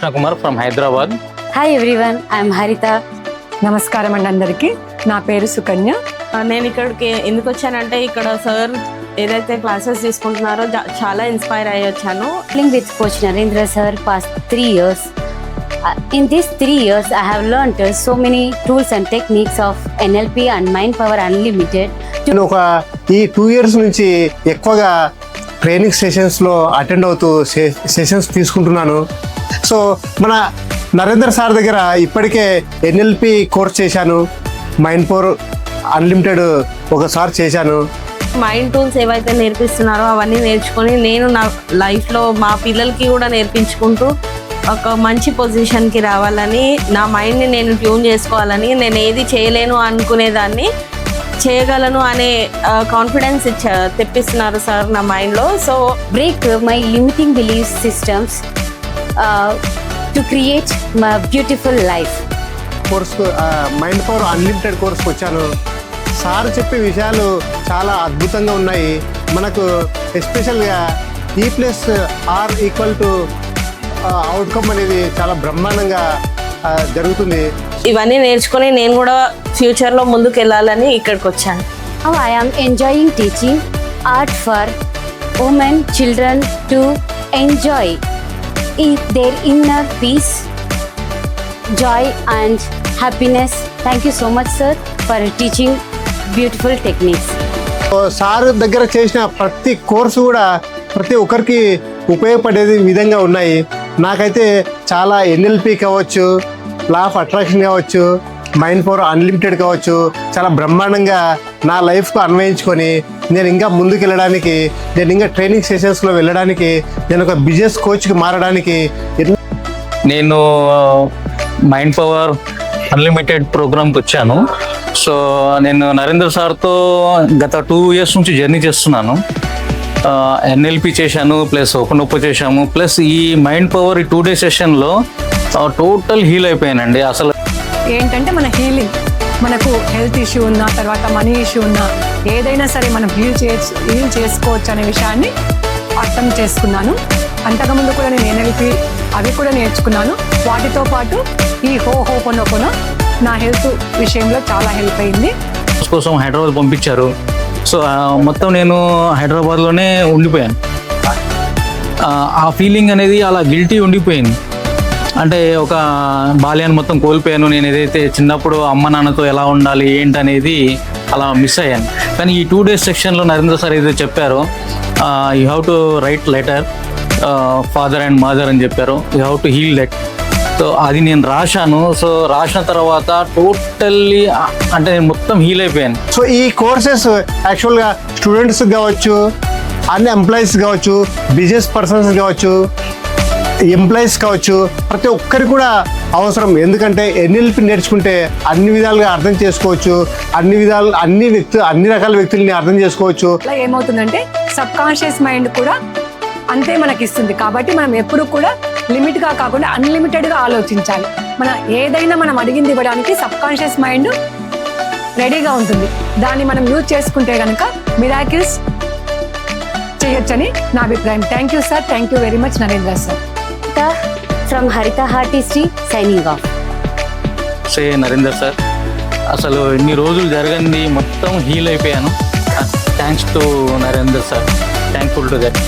Krishna Kumar from Hyderabad. Hi everyone, I am Harita. నమస్కారం అండి అందరికీ. నా పేరు సుకన్య. నేను ఇక్కడికి ఎందుకు వచ్చానంటే ఇక్కడ సార్ ఏదైతే క్లాసెస్ తీసుకుంటున్నారో చాలా ఇన్స్పైర్ అయ్యి వచ్చాను. With Coach Narendra sir past 3 years. In these 3 years, I have learned so many tools and techniques of NLP and Mind Power Unlimited. నేను ఈ 2 years నుంచి ఎక్కువగా ట్రైనింగ్ సెషన్స్లో అటెండ్ అవుతూ సెషన్స్ తీసుకుంటున్నాను. సో మన నరేంద్ర సార్ దగ్గర ఇప్పటికే ఎన్ఎల్పి కోర్స్ చేశాను, మైండ్ పవర్ అన్లిమిటెడ్ ఒకసారి చేశాను. మైండ్ టూల్స్ ఏవైతే నేర్పిస్తున్నారో అవన్నీ నేర్చుకొని నేను నా లైఫ్లో మా పిల్లలకి కూడా నేర్పించుకుంటూ ఒక మంచి పొజిషన్కి రావాలని, నా మైండ్ని నేను ట్యూన్ చేసుకోవాలని, నేను ఏది చేయలేను అనుకునేదాన్ని చేయగలను అనే కాన్ఫిడెన్స్ తెప్పిస్తున్నారు సార్ నా మైండ్లో. So Break my limiting belief systems to create my beautiful life. కోర్స్కు మైండ్ పవర్ అన్లిమిటెడ్ కోర్స్కి వచ్చాను. సార్ చెప్పే విషయాలు చాలా అద్భుతంగా ఉన్నాయి. మనకు ఎస్పెషల్గా E+R=, అవుట్కమ్ అనేది చాలా బ్రహ్మాండంగా జరుగుతుంది. ఇవన్నీ నేర్చుకొని నేను కూడా ఫ్యూచర్లో ముందుకు వెళ్ళాలని ఇక్కడికి వచ్చాను. How I am enjoying teaching art for women, children to enjoy their inner peace, joy and happiness. Thank you so much sir for teaching beautiful techniques. Sir దగ్గర చేసిన ప్రతి కోర్సు కూడా ప్రతి ఒక్కరికి ఉపయోగపడేది విధంగా ఉన్నాయి. నాకైతే చాలా ఎన్ఎల్పి కావచ్చు, లా ఆఫ్ అట్రాక్షన్ కావచ్చు, మైండ్ పవర్ అన్లిమిటెడ్ కావచ్చు, చాలా బ్రహ్మాండంగా నా లైఫ్కు అన్వయించుకొని నేను ఇంకా ముందుకు వెళ్ళడానికి, నేను ఇంకా ట్రైనింగ్ సెషన్స్లో వెళ్ళడానికి, నేను ఒక బిజినెస్ కోచ్కి మారడానికి నేను మైండ్ పవర్ అన్లిమిటెడ్ ప్రోగ్రామ్కి వచ్చాను. సో నేను నరేంద్ర సార్తో గత 2 years నుంచి జర్నీ చేస్తున్నాను. ఎన్ఎల్పి చేశాను, ప్లస్ ఒకనొప్పు చేశాము, ప్లస్ ఈ మైండ్ పవర్ ఈ 2 day సెషన్లో టోటల్ హీల్ అయిపోయానండి. అసలు ఏంటంటే మన హీలింగ్, మనకు హెల్త్ ఇష్యూ ఉన్నా, తర్వాత మనీ ఇష్యూ ఉన్నా, ఏదైనా సరే మనం హీల్ చేసుకోవచ్చు అనే విషయాన్ని అర్థం చేసుకున్నాను. అంతకుముందు కూడా నేను ఎన్ఎల్పి అవి కూడా నేర్చుకున్నాను. వాటితో పాటు ఈ హోపోనోపోనో నా హెల్త్ విషయంలో చాలా హెల్ప్ అయింది. కోసం హైదరాబాద్ పంపించారు. సో మొత్తం నేను హైదరాబాద్లోనే ఉండిపోయాను. ఆ ఫీలింగ్ అనేది అలా గిల్టీ ఉండిపోయింది. అంటే ఒక బాల్యాన్ని మొత్తం కోల్పోయాను. నేను ఏదైతే చిన్నప్పుడు అమ్మ నాన్నతో ఎలా ఉండాలి ఏంటనేది అలా మిస్ అయ్యాను. కానీ ఈ 2 days సెక్షన్లో నరేంద్ర సార్ ఏదైతే చెప్పారో, you have to write letter father and mother అని చెప్పారు, you have to heal that. So అది నేను రాశాను. సో రాసిన తర్వాత టోటల్లీ అంటే నేను మొత్తం హీల్ అయిపోయాను. సో ఈ కోర్సెస్ యాక్చువల్గా స్టూడెంట్స్ కావచ్చు, అన్ని ఎంప్లాయీస్ కావచ్చు, బిజినెస్ పర్సన్స్ కావచ్చు, ఎంప్లాయీస్ కావచ్చు, ప్రతి ఒక్కరికి కూడా అవసరం. ఎందుకంటే ఎన్ఎల్పి నేర్చుకుంటే అన్ని విధాలుగా అర్థం చేసుకోవచ్చు, అన్ని రకాల వ్యక్తుల్ని అర్థం చేసుకోవచ్చు. అలా ఏమవుతుందంటే సబ్ కాన్షియస్ మైండ్ కూడా అంతే మనకి ఇస్తుంది. కాబట్టి మనం ఎప్పుడు కూడా లిమిట్గా కాకుండా అన్లిమిటెడ్గా ఆలోచించాలి. ఏదైనా మనం అడిగింది ఇవ్వడానికి సబ్ కాన్షియస్ మైండ్ రెడీగా ఉంటుంది. దాన్ని మనం యూజ్ చేసుకుంటే కనుక మిరాకిల్స్ చేయొచ్చని నా అభిప్రాయం. Thank you sir, thank you very much Narendra sir. From Harita Artistry signing off. Say Narender sir, అసలు ఇన్ని రోజులు జరగంది మొత్తం హీల్ అయిపోయాను. Thanks to Narender sir, thankful to that.